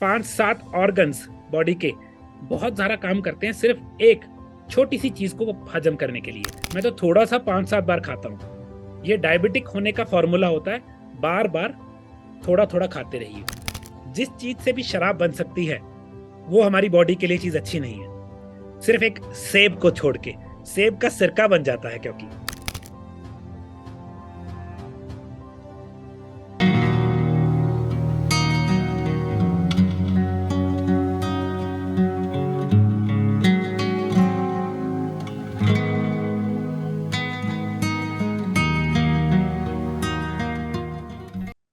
पांच सात organs body के बहुत सारा काम करते हैं सिर्फ एक छोटी सी चीज को हजम करने के लिए। मैं तो थोड़ा सा 5-7 बार खाता हूँ। ये डायबिटिक होने का फॉर्मूला होता है, बार बार थोड़ा थोड़ा खाते रहिए। जिस चीज से भी शराब बन सकती है वो हमारी बॉडी के लिए चीज अच्छी नहीं है। सिर्फ एक सेब को छोड़ के, सेब का सिरका बन जाता है क्योंकि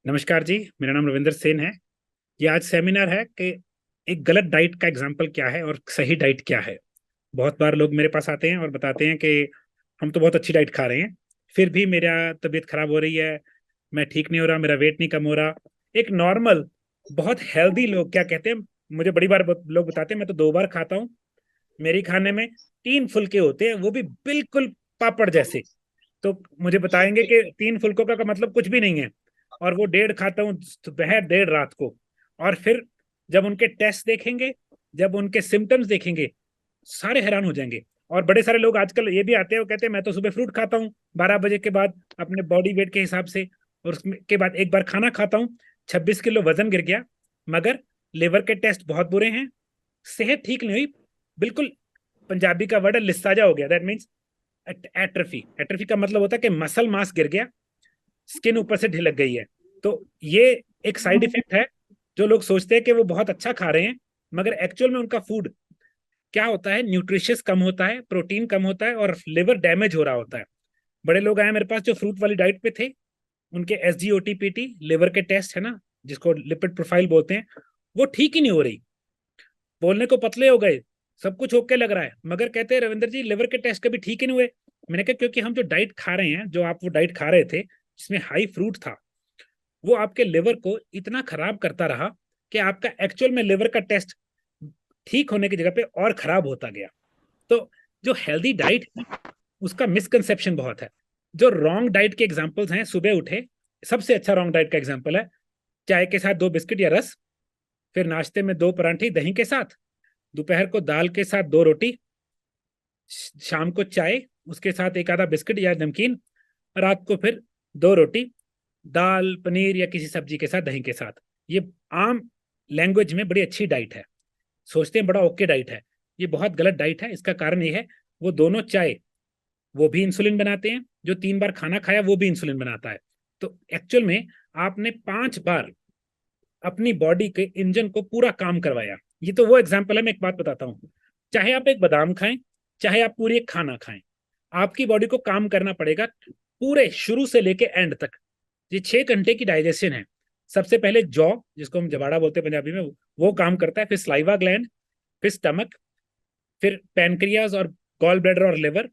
नमस्कार जी, मेरा नाम रविंदर सेन है। ये आज सेमिनार है कि एक गलत डाइट का एग्जाम्पल क्या है और सही डाइट क्या है। बहुत बार लोग मेरे पास आते हैं और बताते हैं कि हम तो बहुत अच्छी डाइट खा रहे हैं, फिर भी मेरा तबीयत खराब हो रही है, मैं ठीक नहीं हो रहा, मेरा वेट नहीं कम हो रहा। एक नॉर्मल बहुत हेल्दी लोग क्या कहते हैं, मुझे बड़ी बार लोग बताते हैं मैं तो 2 बार खाता हूँ, मेरी खाने में 3 फुलके होते हैं, वो भी बिल्कुल पापड़ जैसे। तो मुझे बताएंगे कि 3 फुलकों का मतलब कुछ भी नहीं है, और वो 1.5 खाता हूँ दोपहर 1.5 रात को। और फिर जब उनके टेस्ट देखेंगे, जब उनके सिम्टम्स देखेंगे, सारे हैरान हो जाएंगे। और बड़े सारे लोग आजकल ये भी आते हैं, वो कहते हैं मैं तो सुबह फ्रूट खाता हूँ 12 बजे के बाद अपने बॉडी वेट के हिसाब से, और उसके बाद एक बार खाना खाता हूँ, 26 किलो वजन गिर गया, मगर लिवर के टेस्ट बहुत बुरे हैं, सेहत ठीक नहीं हुई, बिल्कुल पंजाबी का वर्ड है लिसाजा हो गया। That means atrophy. एट्रोफी का मतलब होता है कि मसल मास गिर गया, स्किन ऊपर से ढिलक गई है। तो ये एक साइड इफेक्ट है। जो लोग सोचते हैं कि वो बहुत अच्छा खा रहे हैं, मगर एक्चुअल में उनका फूड क्या होता है, न्यूट्रिशियस कम होता है, प्रोटीन कम होता है, और लिवर डैमेज हो रहा होता है। बड़े लोग आए मेरे पास जो फ्रूट वाली डाइट पे थे, उनके SGOT-PT लिवर के टेस्ट है ना, जिसको लिपिड प्रोफाइल बोलते हैं, वो ठीक ही नहीं हो रही। बोलने को पतले हो गए, सब कुछ ओके लग रहा है, मगर कहते हैं रविंदर जी लिवर के टेस्ट कभी ठीक ही नहीं हुए। मैंने कहा क्योंकि हम जो डाइट खा रहे हैं, जो आप वो डाइट खा रहे थे जिसमें हाई फ्रूट था, वो आपके लिवर को इतना खराब करता रहा कि आपका एक्चुअल में लिवर का टेस्ट ठीक होने की जगह पे और खराब होता गया। तो जो हेल्दी डाइट है उसका मिसकंसेप्शन बहुत है। जो रॉन्ग डाइट के एग्जांपल्स हैं, सुबह उठे, सबसे अच्छा रॉन्ग डाइट का एग्जांपल है चाय के साथ 2 बिस्किट या रस, फिर नाश्ते में 2 पराठे दही के साथ, दोपहर को दाल के साथ 2 रोटी, शाम को चाय, उसके साथ एक आधा बिस्किट या नमकीन, रात को फिर 2 रोटी दाल पनीर या किसी सब्जी के साथ दही के साथ। ये आम लैंग्वेज में बड़ी अच्छी डाइट है, सोचते हैं बड़ा ओके डाइट है। ये बहुत गलत डाइट है। इसका कारण ये है, वो दोनों चाय वो भी इंसुलिन बनाते हैं, जो 3 बार खाना खाया वो भी इंसुलिन बनाता है। तो एक्चुअल में आपने 5 बार अपनी बॉडी के इंजन को पूरा काम करवाया। ये तो वो एग्जाम्पल है। मैं एक बात बताता हूँ, चाहे आप एक बादाम खाएं, चाहे आप पूरी एक खाना खाएं, आपकी बॉडी को काम करना पड़ेगा पूरे शुरू से लेके एंड तक। ये 6 घंटे की डाइजेशन है। सबसे पहले जॉ, जिसको हम जबाड़ा बोलते हैं पंजाबी में, वो काम करता है, फिर स्लाइवा ग्लैंड, फिर स्टमक, फिर पैनक्रियाज और गॉल ब्लैडर और लिवर,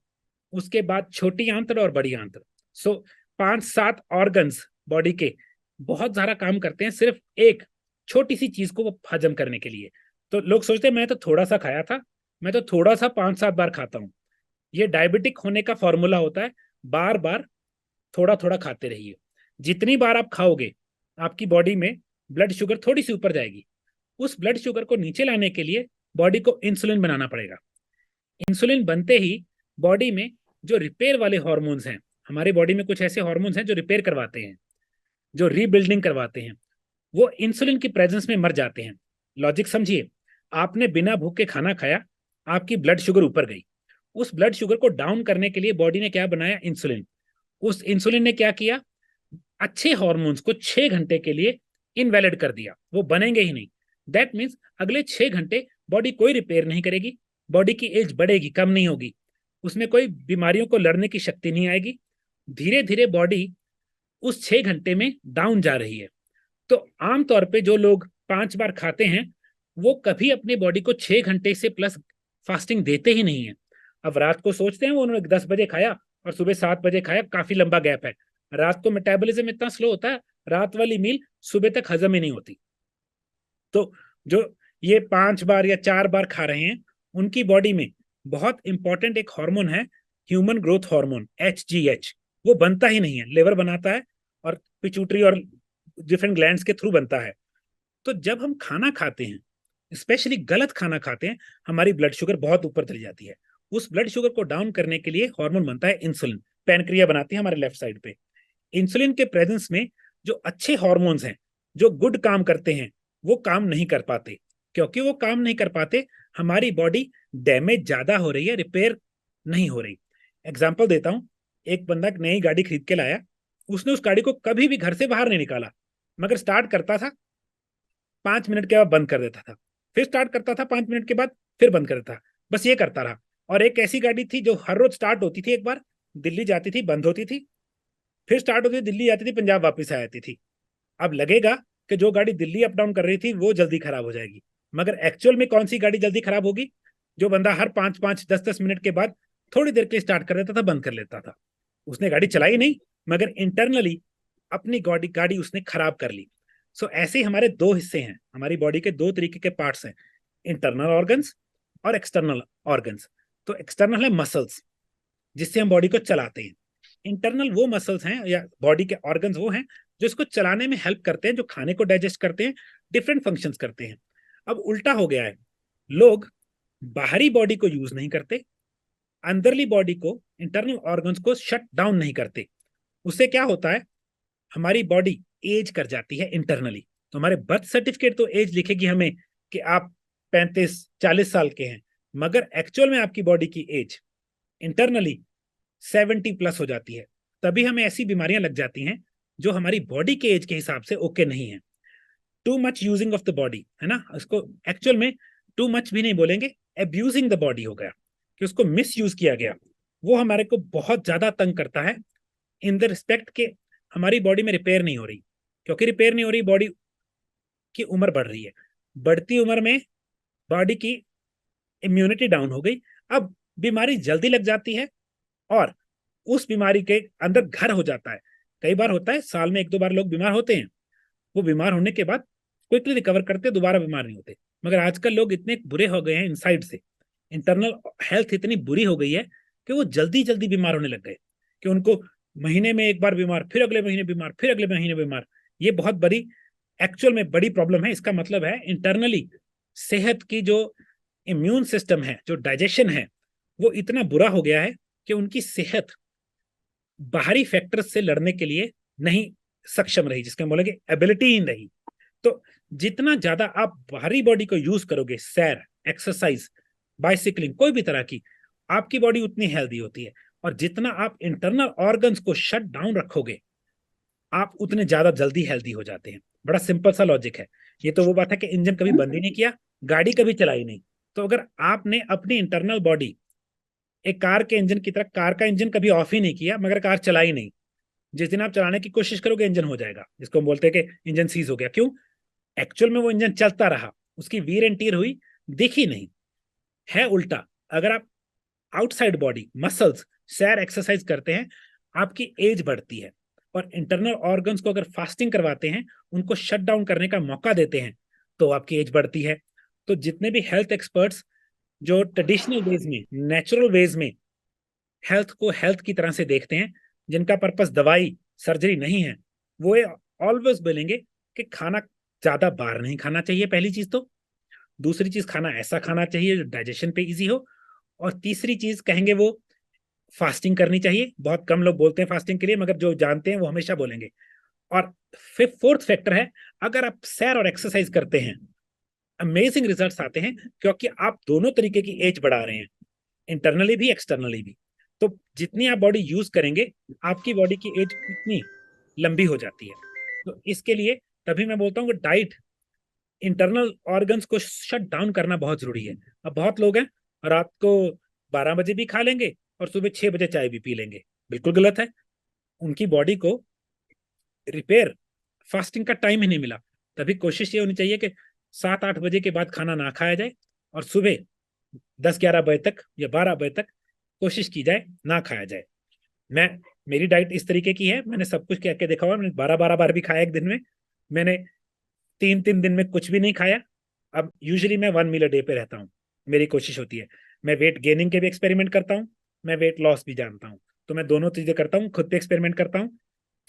उसके बाद छोटी आंत्र और बड़ी आंत्र। सो 5-7 ऑर्गन्स बॉडी के बहुत सारा काम करते हैं सिर्फ एक छोटी सी चीज को वो हजम करने के लिए। तो लोग सोचते हैं मैं तो थोड़ा सा खाया था, मैं तो थोड़ा सा 5-7 बार खाता हूँ। ये डायबिटिक होने का फॉर्मूला होता है, बार बार थोड़ा थोड़ा खाते रहिए। जितनी बार आप खाओगे आपकी बॉडी में ब्लड शुगर थोड़ी सी ऊपर जाएगी। उस ब्लड शुगर को नीचे लाने के लिए बॉडी को इंसुलिन बनाना पड़ेगा। इंसुलिन बनते ही बॉडी में जो रिपेयर वाले हॉर्मोन्स हैं, हमारे बॉडी में कुछ ऐसे हॉर्मोन्स हैं जो रिपेयर करवाते हैं, जो रीबिल्डिंग करवाते हैं, वो इंसुलिन की प्रेजेंस में मर जाते हैं। लॉजिक समझिए, आपने बिना भूखे खाना खाया, आपकी ब्लड शुगर ऊपर गई, उस ब्लड शुगर को डाउन करने के लिए बॉडी ने क्या बनाया, इंसुलिन। उस इंसुलिन ने क्या किया, अच्छे हॉर्मोन्स को 6 घंटे के लिए इनवैलिड कर दिया, वो बनेंगे ही नहीं। दैट मीन्स अगले 6 घंटे बॉडी कोई रिपेयर नहीं करेगी, बॉडी की एज बढ़ेगी, कम नहीं होगी, उसमें कोई बीमारियों को लड़ने की शक्ति नहीं आएगी। धीरे धीरे बॉडी उस 6 घंटे में डाउन जा रही है। तो आमतौर पे जो लोग 5 बार खाते हैं, वो कभी अपनी बॉडी को 6 घंटे से प्लस फास्टिंग देते ही नहीं है। अब रात को सोचते हैं वो उन्होंने 10 बजे खाया और सुबह 7 बजे खाया, काफी लंबा गैप है। रात को मेटाबॉलिज्म इतना स्लो होता है, रात वाली मील सुबह तक हजम ही नहीं होती। तो जो ये 5 बार या 4 बार खा रहे हैं, उनकी बॉडी में बहुत इंपॉर्टेंट एक हार्मोन है, ह्यूमन ग्रोथ हार्मोन HGH, वो बनता ही नहीं है। लिवर बनाता है और पिट्यूटरी और डिफरेंट ग्लैंड्स के थ्रू बनता है। तो जब हम खाना खाते हैं, स्पेशली गलत खाना खाते हैं, हमारी ब्लड शुगर बहुत ऊपर चली जाती है। उस ब्लड शुगर को डाउन करने के लिए हार्मोन बनता है इंसुलिन, पैनक्रिया बनाती है हमारे लेफ्ट साइड पे। इंसुलिन के प्रेजेंस में जो अच्छे हार्मोन्स हैं, जो गुड काम करते हैं, वो काम नहीं कर पाते। क्योंकि वो काम नहीं कर पाते, हमारी बॉडी डैमेज ज्यादा हो रही है, रिपेयर नहीं हो रही। एग्जाम्पल देता हूं, एक बंदा नई गाड़ी खरीद के लाया, उसने उस गाड़ी को कभी भी घर से बाहर नहीं निकाला, मगर स्टार्ट करता था, 5 मिनट के बाद बंद कर देता था, फिर स्टार्ट करता था, 5 मिनट के बाद फिर बंद कर देता था, बस ये करता रहा। और एक ऐसी गाड़ी थी जो हर रोज स्टार्ट होती थी, एक बार दिल्ली जाती थी, बंद होती थी, फिर स्टार्ट होती थी, दिल्ली जाती थी, पंजाब वापस आ जाती थी। अब लगेगा कि जो गाड़ी दिल्ली अप डाउन कर रही थी वो जल्दी खराब हो जाएगी, मगर एक्चुअल में कौन सी गाड़ी जल्दी खराब होगी? जो बंदा हर 5-5, 10-10 मिनट के बाद थोड़ी देर के लिए स्टार्ट कर देता था, बंद कर लेता था। उसने गाड़ी चलाई नहीं, मगर इंटरनली अपनी गाड़ी गाड़ी उसने खराब कर ली। सो ऐसे ही हमारे दो हिस्से हैं, हमारी बॉडी के दो तरीके के पार्ट्स हैं, इंटरनल ऑर्गन्स और एक्सटर्नल ऑर्गन्स। तो एक्सटर्नल है मसल्स, जिससे हम बॉडी को चलाते हैं। इंटरनल वो मसल्स हैं या बॉडी के ऑर्गन्स वो हैं जो इसको चलाने में हेल्प करते हैं, जो खाने को डाइजेस्ट करते हैं, डिफरेंट फंक्शंस करते हैं। अब उल्टा हो गया है, लोग बाहरी बॉडी को यूज नहीं करते, अंदरली बॉडी को, इंटरनल ऑर्गन्स को शट डाउन नहीं करते। उससे क्या होता है, हमारी बॉडी एज कर जाती है इंटरनली। तो हमारे बर्थ सर्टिफिकेट तो एज लिखेगी हमें कि आप 35-40 साल के हैं, मगर एक्चुअल में आपकी बॉडी की एज इंटरनली 70+ हो जाती है। तभी हमें ऐसी बीमारियां लग जाती हैं जो हमारी बॉडी के एज के हिसाब से ओके नहीं है। Too much using of the body, है ना, इसको एक्चुअल में टू मच भी नहीं बोलेंगे, एब्यूजिंग द बॉडी हो गया, कि उसको मिस यूज किया गया। वो हमारे को बहुत ज्यादा तंग करता है, इन द रिस्पेक्ट के हमारी बॉडी में रिपेयर नहीं हो रही। क्योंकि रिपेयर नहीं हो रही, बॉडी की उम्र बढ़ रही है, बढ़ती उम्र में बॉडी की इम्यूनिटी डाउन हो गई, अब बीमारी जल्दी लग जाती है और उस बीमारी के अंदर घर हो जाता है। कई बार होता है, साल में 1-2 बार लोग बीमार होते हैं, वो बीमार होने के बाद क्विकली रिकवर करते, दोबारा बीमार नहीं होते। मगर आजकल लोग इतने बुरे हो गए हैं इनसाइड से, इंटरनल हेल्थ इतनी बुरी हो गई है कि वो जल्दी जल्दी बीमार होने लग गए, कि उनको महीने में एक बार बीमार, फिर अगले महीने बीमार, फिर अगले महीने बीमार। ये बहुत बड़ी, एक्चुअल में बड़ी प्रॉब्लम है। इसका मतलब है इंटरनली सेहत की जो इम्यून सिस्टम है, जो डाइजेशन है, वो इतना बुरा हो गया है कि उनकी सेहत बाहरी फैक्टर्स से लड़ने के लिए नहीं सक्षम रही, जिसके बोलेंगे एबिलिटी ही नहीं। तो जितना ज्यादा आप बाहरी बॉडी को यूज करोगे, सैर, एक्सरसाइज, बाइसिकलिंग, कोई भी तरह की, आपकी बॉडी उतनी हेल्दी होती है। और जितना आप इंटरनल ऑर्गन्स को शट डाउन रखोगे, आप उतने ज्यादा जल्दी हेल्दी हो जाते हैं। बड़ा सिंपल सा लॉजिक है। ये तो वो बात है कि इंजन कभी बंद ही नहीं किया, गाड़ी कभी चलाई नहीं। तो अगर आपने अपनी इंटरनल बॉडी एक कार के इंजन की तरह, कार का इंजन कभी ऑफ ही नहीं किया, मगर कार चलाई नहीं, जिस दिन आप चलाने की कोशिश करोगे इंजन हो जाएगा, जिसको हम बोलते हैं कि इंजन सीज हो गया। क्यों? एक्चुअल में वो इंजन चलता रहा, उसकी वीर एंड टीयर हुई, दिखी नहीं। है उल्टा, अगर आप आउटसाइड बॉडी मसल्स, सैर, एक्सरसाइज करते हैं, आपकी एज बढ़ती है। और इंटरनल ऑर्गन्स को अगर फास्टिंग करवाते हैं, उनको शट डाउन करने का मौका देते हैं, तो आपकी एज बढ़ती है। तो जितने भी हेल्थ एक्सपर्ट्स जो ट्रेडिशनल वेज में, नेचुरल वेज में हेल्थ को हेल्थ की तरह से देखते हैं, जिनका पर्पस दवाई, सर्जरी नहीं है, वो ऑलवेज बोलेंगे कि खाना ज्यादा बाहर नहीं खाना चाहिए, पहली चीज तो। दूसरी चीज, खाना ऐसा खाना चाहिए जो डाइजेशन पे इजी हो। और तीसरी चीज कहेंगे वो, फास्टिंग करनी चाहिए। बहुत कम लोग बोलते हैं फास्टिंग के लिए, मगर जो जानते हैं वो हमेशा बोलेंगे। और फिर फोर्थ फैक्टर है, अगर आप सैर और एक्सरसाइज करते हैं, अमेजिंग रिजल्ट्स आते हैं, क्योंकि आप दोनों तरीके की एज बढ़ा रहे हैं, इंटरनली भी, एक्सटर्नली भी। तो जितनी आप बॉडी यूज करेंगे, आपकी बॉडी की एज उतनी लंबी हो जाती है। तो इसके लिए तभी मैं बोलता हूँ कि डाइट, इंटरनल ऑर्गन्स को शट डाउन करना बहुत जरूरी है। अब बहुत लोग हैं, रात को 12 बजे भी खा लेंगे और सुबह 6 बजे चाय भी पी लेंगे, बिल्कुल गलत है। उनकी बॉडी को रिपेयर, फास्टिंग का टाइम ही नहीं मिला। तभी कोशिश ये होनी चाहिए कि 7-8 बजे के बाद खाना ना खाया जाए, और सुबह 10-11 बजे तक या 12 बजे तक कोशिश की जाए ना खाया जाए। मैं, मेरी डाइट इस तरीके की है, मैंने सब कुछ कह के देखा हुआ, मैंने 12-12 बार भी खाया एक दिन में, मैंने 3-3 दिन में कुछ भी नहीं खाया। अब यूजुअली मैं 1 मील अ डे पे रहता हूँ, मेरी कोशिश होती है। मैं वेट गेनिंग के भी एक्सपेरिमेंट करता हूँ, मैं वेट लॉस भी जानता हूँ, तो मैं दोनों चीजें करता हूँ, खुद पे एक्सपेरिमेंट करता हूँ।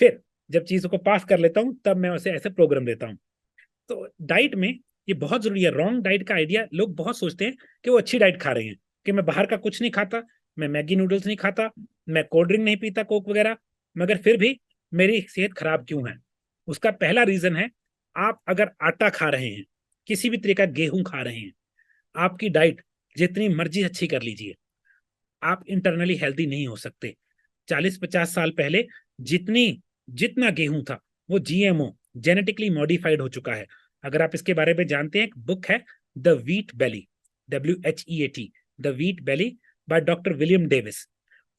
फिर जब चीजों को पास कर लेता हूँ, तब मैं उसे ऐसे प्रोग्राम देता हूँ। तो डाइट में ये बहुत जरूरी है। रॉन्ग डाइट का आइडिया, लोग बहुत सोचते हैं कि वो अच्छी डाइट खा रहे हैं, कि मैं बाहर का कुछ नहीं खाता, मैं मैगी नूडल्स नहीं खाता, मैं कोल्ड ड्रिंक नहीं पीता, कोक वगैरह, मगर फिर भी मेरी सेहत खराब क्यों है। उसका पहला रीजन है, आप अगर आटा खा रहे हैं, किसी भी तरह का गेहूं खा रहे हैं, आपकी डाइट जितनी मर्जी अच्छी कर लीजिए, आप इंटरनली हेल्दी नहीं हो सकते। 40-50 साल पहले जितनी जितना गेहूं था वो जीएमओ, जेनेटिकली मॉडिफाइड हो चुका है। अगर आप इसके बारे में जानते हैं, एक बुक है the wheat belly, WHEAT, the wheat belly, by doctor William Davis.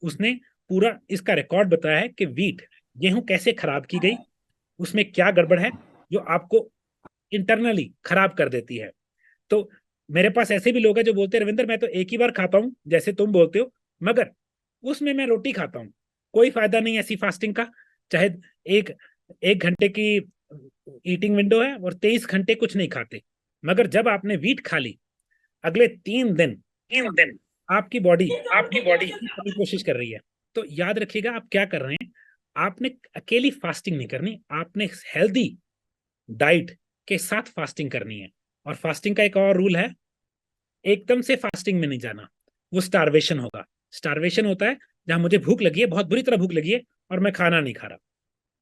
उसने पूरा इसका रिकॉर्ड बताया है कि वीट, गेहूं कैसे खराब की गई, उसमें क्या गड़बड़ है जो आपको इंटरनली खराब कर देती है। तो मेरे पास ऐसे भी लोग हैं जो बोलते हैं, रविंदर मैं तो एक ही बार खाता हूं जैसे तुम बोलते हो, मगर उसमें मैं रोटी खाता हूं, कोई फायदा नहीं ऐसी फास्टिंग का। चाहे एक एक घंटे की ईटिंग विंडो है और 23 घंटे कुछ नहीं खाते, मगर जब आपने वीट खा ली, अगले 3 दिन 3 दिन आपकी बॉडी आपकी बॉडी की कोशिश कर रही है। तो याद रखिएगा आप क्या कर रहे हैं। आपने अकेली फास्टिंग नहीं करनी, आपने हेल्दी डाइट के साथ फास्टिंग करनी है। और फास्टिंग का एक और रूल है, एकदम से फास्टिंग में नहीं जाना, वो स्टारवेशन होगा। स्टारवेशन होता है जहां मुझे भूख लगी है, बहुत बुरी तरह भूख लगी है, और मैं खाना नहीं खा रहा,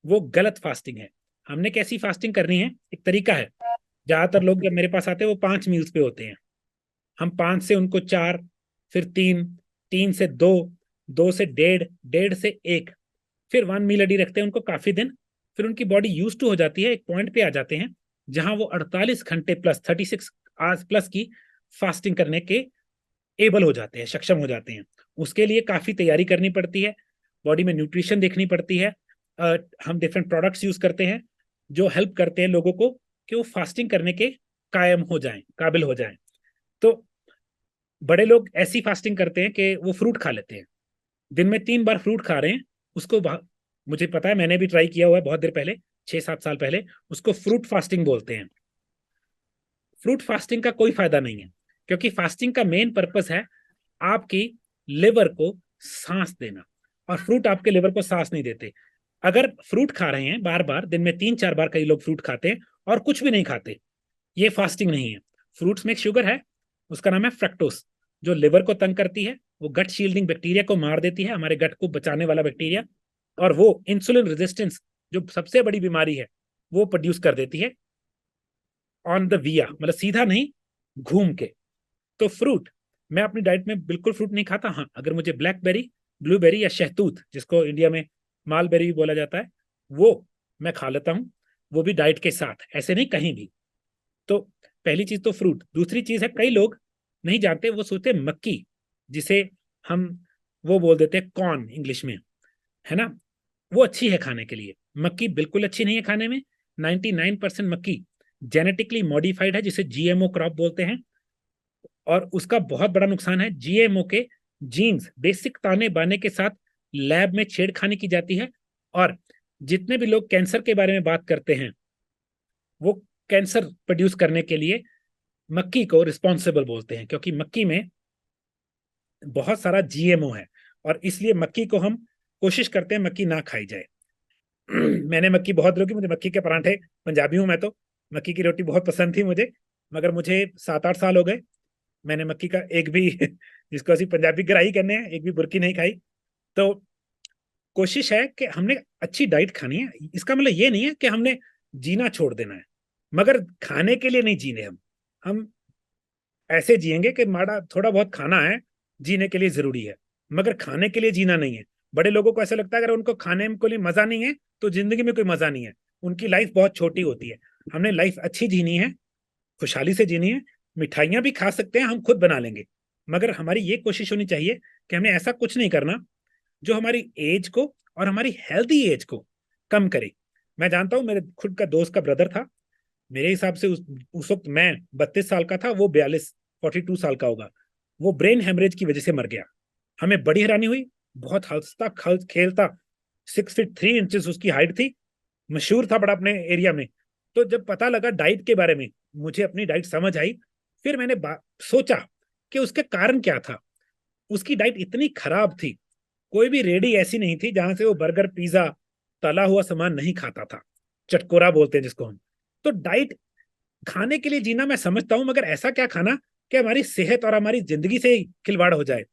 वो गलत फास्टिंग है। हमने कैसी फास्टिंग करनी है, एक तरीका है। ज्यादातर लोग जब मेरे पास आते हैं वो 5 मील्स पे होते हैं। हम 5 से उनको 4, फिर 3, 3 से 2, 2 से 1.5, 1.5 से 1, फिर 1 मील अडी रखते हैं उनको काफी दिन। फिर उनकी बॉडी यूज टू हो जाती है, एक पॉइंट पे आ जाते हैं जहां वो 48 घंटे प्लस, 36 आवर्स प्लस की फास्टिंग करने के एबल हो जाते हैं, सक्षम हो जाते हैं। उसके लिए काफी तैयारी करनी पड़ती है, बॉडी में न्यूट्रिशन देखनी पड़ती है। हम डिफरेंट प्रोडक्ट्स यूज करते हैं जो हेल्प करते हैं लोगों को कि वो फास्टिंग करने के कायम हो जाएं, काबिल हो जाएं। तो बड़े लोग ऐसी फास्टिंग करते हैं कि वो फ्रूट खा लेते हैं, दिन में 3 बार फ्रूट खा रहे हैं। उसको मुझे पता है, मैंने भी ट्राई किया हुआ है बहुत देर पहले, 6-7 साल पहले। उसको फ्रूट फास्टिंग बोलते हैं। फ्रूट फास्टिंग का कोई फायदा नहीं है, क्योंकि फास्टिंग का मेन पर्पस है आपकी लिवर को सांस देना, और फ्रूट आपके लिवर को सांस नहीं देते। अगर फ्रूट खा रहे हैं बार बार, दिन में 3-4 बार कई लोग फ्रूट खाते हैं और कुछ भी नहीं खाते, ये फास्टिंग नहीं है। फ्रूट्स में एक शुगर है, उसका नाम है फ्रक्टोस, जो लिवर को तंग करती है, वो गट शील्डिंग बैक्टीरिया को मार देती है, हमारे गट को बचाने वाला बैक्टीरिया, और वो इंसुलिन रेजिस्टेंस, जो सबसे बड़ी बीमारी है, वो प्रोड्यूस कर देती है ऑन द विया, मतलब सीधा नहीं, घूम के। तो फ्रूट, मैं अपनी डाइट में बिल्कुल फ्रूट नहीं खाता। हाँ, अगर मुझे ब्लैकबेरी, ब्लूबेरी या शहतूत, जिसको इंडिया में मालबेरी भी बोला जाता है, वो मैं खा लेता हूँ, वो भी डाइट के साथ, ऐसे नहीं कहीं भी। तो पहली चीज तो फ्रूट। दूसरी चीज है, कई लोग नहीं जानते, वो सोचते हैं मक्की, जिसे हम वो बोल देते हैं कॉर्न इंग्लिश में, है ना, वो अच्छी है खाने के लिए। मक्की बिल्कुल अच्छी नहीं है खाने में। 99% मक्की जेनेटिकली मॉडिफाइड है, जिसे जीएमओ क्रॉप बोलते हैं। और उसका बहुत बड़ा नुकसान है, जीएमओ के जीन्स बेसिक ताने बाने के साथ लैब में छेड़खानी की जाती है। और जितने भी लोग कैंसर के बारे में बात करते हैं, वो कैंसर प्रोड्यूस करने के लिए मक्की को रिस्पॉन्सिबल बोलते हैं, क्योंकि मक्की में बहुत सारा जीएमओ है। और इसलिए मक्की को हम कोशिश करते हैं मक्की ना खाई जाए। मैंने मक्की बहुत रोकी, मुझे मक्की के परांठे, पंजाबी हूं मैं तो, मक्की की रोटी बहुत पसंद थी मुझे, मगर मुझे 7-8 साल हो गए, मैंने मक्की का एक भी जिसको असि पंजाबी ग्राही कहने हैं, एक भी बुर्की नहीं खाई। तो कोशिश है कि हमने अच्छी डाइट खानी है। इसका मतलब ये नहीं है कि हमने जीना छोड़ देना है, मगर खाने के लिए नहीं जीने हम ऐसे जिएंगे कि माड़ा थोड़ा बहुत खाना है, जीने के लिए जरूरी है, मगर खाने के लिए जीना नहीं है। बड़े लोगों को ऐसा लगता है अगर उनको खाने को लिए मजा नहीं है तो जिंदगी में कोई मजा नहीं है, उनकी लाइफ बहुत छोटी होती है। हमने लाइफ अच्छी जीनी है, खुशहाली से जीनी है। मिठाइयां भी खा सकते हैं, हम खुद बना लेंगे, मगर हमारी ये कोशिश होनी चाहिए कि हमें ऐसा कुछ नहीं करना जो हमारी एज को और हमारी हेल्दी एज को कम करे। मैं जानता हूं, मेरे खुद का दोस्त का ब्रदर था, मेरे हिसाब से उस वक्त मैं 32 साल का था, वो 42 42 साल का होगा। वो ब्रेन हेमरेज की वजह से मर गया। हमें बड़ी हैरानी हुई, बहुत हंसता खेलता, 6 फीट 3 इंचेस उसकी हाइट थी, मशहूर था बड़ा अपने एरिया में। तो जब पता लगा डाइट के बारे में, मुझे अपनी डाइट समझ आई। फिर मैंने सोचा कि उसके कारण क्या था। उसकी डाइट इतनी खराब थी, कोई भी रेडी ऐसी नहीं थी जहां से वो बर्गर पिज्जा तला हुआ सामान नहीं खाता था, चटकोरा बोलते हैं जिसको हम। तो डाइट खाने के लिए जीना मैं समझता हूं, मगर ऐसा क्या खाना कि हमारी सेहत और हमारी जिंदगी से खिलवाड़ हो जाए।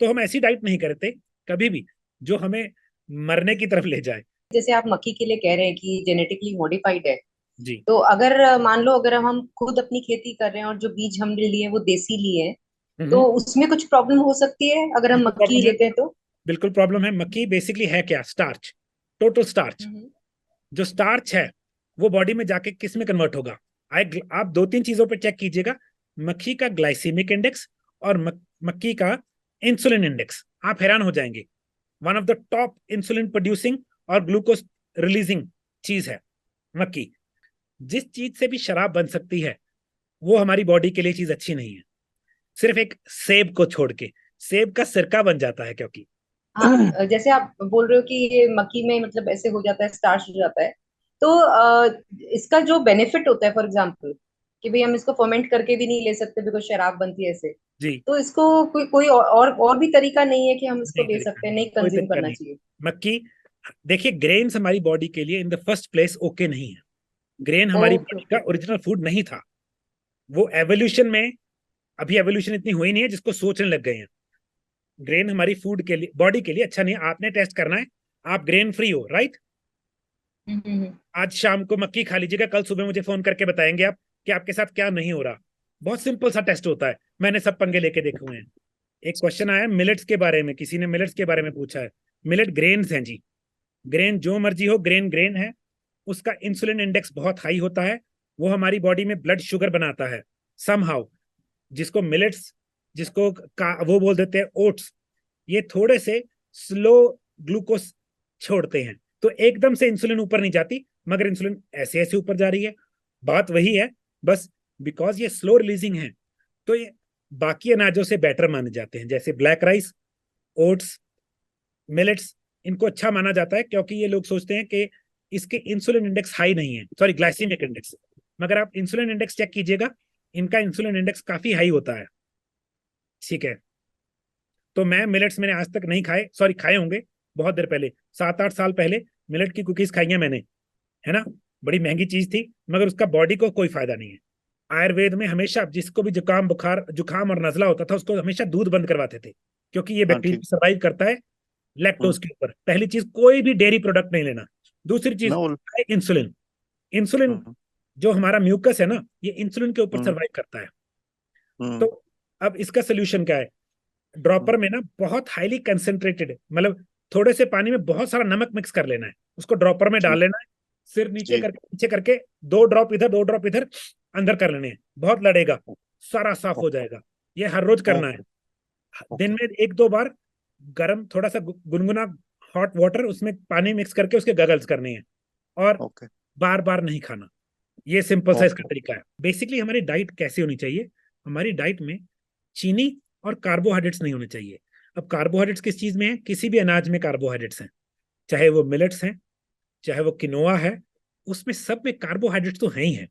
तो हम ऐसी डाइट नहीं करते कभी भी जो हमें मरने की तरफ ले जाए। जैसे आप मक्की के लिए कह रहे हैं कि जेनेटिकली मॉडिफाइड है, जी। तो अगर मान लो अगर हम खुद अपनी खेती कर रहे हैं और जो बीज हमने लिए हैं वो देसी लिए हैं, तो हम्म। उसमें कुछ प्रॉब्लम हो सकती है अगर हम बिल्कुल मक्की प्रॉब्लम है। लेते हैं तो? बिल्कुल प्रॉब्लम है। मक्की बेसिकली है क्या? Starch, total starch. हम्म। जो स्टार्च है वो बॉडी में जाके किस में कन्वर्ट होगा? आप दो तीन चीजों पे चेक कीजिएगा, मक्खी का ग्लाइसीमिक इंडेक्स और मक्खी का इंसुलिन इंडेक्स। आप हैरान हो जाएंगे। One of the top insulin producing और ग्लूकोज रिलीजिंग चीज है मक्की। जिस चीज से भी शराब बन सकती है वो हमारी बॉडी के लिए चीज अच्छी नहीं है, सिर्फ एक सेब को छोड़ के। सेब का सिरका बन जाता है क्योंकि हाँ, जैसे आप बोल रहे हो कि ये मक्की में मतलब ऐसे हो जाता है, स्टार्च हो जाता है, तो इसका जो बेनिफिट होता है, फॉर एग्जांपल कि भाई हम इसको फर्मेंट करके भी नहीं ले सकते बिकॉज शराब बनती है ऐसे, जी। तो इसको कोई कोई और भी तरीका नहीं है कि हम इसको नहीं ले तरीका सकते हैं, नहीं, नहीं कोई कंज्यूम तरीका करना नहीं। चाहिए? मक्की, देखिए ग्रेन्स हमारी बॉडी के लिए in the first place okay नहीं है। ग्रेन हमारी ओके बॉडी का ओके। ओरिजिनल फूड नहीं था। वो एवोल्यूशन में, अभी एवोल्यूशन इतनी हुई नहीं है जिसको सोचने लग गए हैं। ग्रेन हमारी फूड के लिए, बॉडी के लिए अच्छा नहीं है। आपने टेस्ट करना है, आप ग्रेन फ्री हो राइट? हम्म। आज शाम को मक्की खा लीजिएगा, कल सुबह मुझे फोन करके बताएंगे आप कि आपके साथ क्या नहीं हो रहा। बहुत सिंपल सा टेस्ट होता है, मैंने सब पंगे लेके देखे हुए हैं। एक क्वेश्चन आया मिलेट्स के बारे में, किसी ने मिलेट्स के बारे में पूछा है। मिलेट ग्रेन्स हैं जी। ग्रेन जो मर्जी हो, ग्रेन ग्रेन है। उसका इंसुलिन इंडेक्स बहुत हाई होता है। वो हमारी बॉडी में ब्लड शुगर बनाता है समहाउ। जिसको मिलेट्स, वो बोल देते हैं ओट्स, ये थोड़े से स्लो ग्लूकोज छोड़ते हैं। तो एकदम से इंसुलिन ऊपर नहीं जाती, मगर इंसुलिन ऐसे ऐसे ऊपर जा रही है। बात वही है, बस बिकॉज ये स्लो रिलीजिंग है तो ये बाकी अनाजों से बेटर माने जाते हैं, जैसे ब्लैक राइस, ओट्स, मिलेट्स। इनको अच्छा माना जाता है क्योंकि ये लोग सोचते हैं कि इसके इंसुलिन इंडेक्स हाई नहीं है, सॉरी ग्लाइसीमिक इंडेक्स। मगर आप इंसुलिन इंडेक्स चेक कीजिएगा, इनका इंसुलिन इंडेक्स काफी हाई होता है। ठीक है। तो मैं मिलेट्स मैंने आज तक नहीं खाए, सॉरी खाए होंगे बहुत देर पहले, 7-8 साल पहले मिलेट की कुकीज खाई है मैंने, है ना। बड़ी महंगी चीज थी, मगर उसका बॉडी को कोई फायदा नहीं है। आयुर्वेद में हमेशा जिसको भी जुकाम बुखार, जुकाम और नजला होता था उसको हमेशा दूध बंद करवाते थे, क्योंकि ये हाँ ठीक। बैक्टीरिया सर्वाइव करता है हम्म। लैक्टोज के ऊपर। पहली चीज, कोई भी डेयरी प्रोडक्ट नहीं लेना। दूसरी मैं चीज बोल। है इंसुलिन। इंसुलिन हम्म। जो हमारा म्यूकस है ना, ये इंसुलिन के ऊपर हम्म। सर्वाइव करता है। तो हम्म। अब इसका सोल्यूशन क्या है? हम्म। ड्रॉपर में ना बहुत हाईली कंसेंट्रेटेड, मतलब थोड़े से पानी में बहुत सारा नमक मिक्स कर लेना है, उसको ड्रॉपर में डाल ठीक। लेना है। सिर नीचे ठीक। करके नीचे करके 2 ड्रॉप इधर 2 ड्रॉप इधर अंदर कर लेने हैं। बहुत लड़ेगा, सारा साफ हो ओके। जाएगा। ये हर रोज करना है। ओके। दिन ओके। में 1-2 बार गर्म थोड़ा सा गुनगुना हॉट वाटर, उसमें पानी मिक्स करके उसके गगल्स करने हैं। और ओके। बार बार नहीं खाना। ये सिंपल सा इसका ओके। तरीका है। बेसिकली हमारी डाइट कैसी होनी चाहिए? हमारी डाइट में चीनी और कार्बोहाइड्रेट्स नहीं होने चाहिए। अब कार्बोहाइड्रेट्स किस चीज में है? किसी भी अनाज में कार्बोहाइड्रेट्स हैं, चाहे वो मिलेट्स हैं, चाहे वो किनोआ है, उसमें सब में कार्बोहाइड्रेट्स तो है ही है।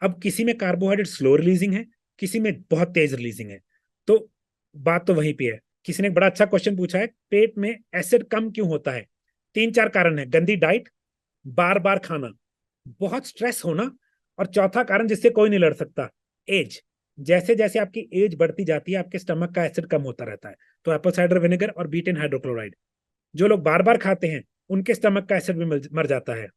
अब किसी में कार्बोहाइड्रेट स्लो रिलीजिंग है, किसी में बहुत तेज रिलीजिंग है। तो बात तो वहीं पे है। किसी ने एक बड़ा अच्छा क्वेश्चन पूछा है, पेट में एसिड कम क्यों होता है? 3-4 कारण है। गंदी डाइट, बार बार खाना, बहुत स्ट्रेस होना, और चौथा कारण जिससे कोई नहीं लड़ सकता, एज। जैसे जैसे आपकी एज बढ़ती जाती है आपके स्टमक का एसिड कम होता रहता है। तो एप्पल साइडर विनेगर और बीटेन हाइड्रोक्लोराइड, जो लोग बार बार खाते हैं उनके स्टमक का एसिड भी मर जाता है।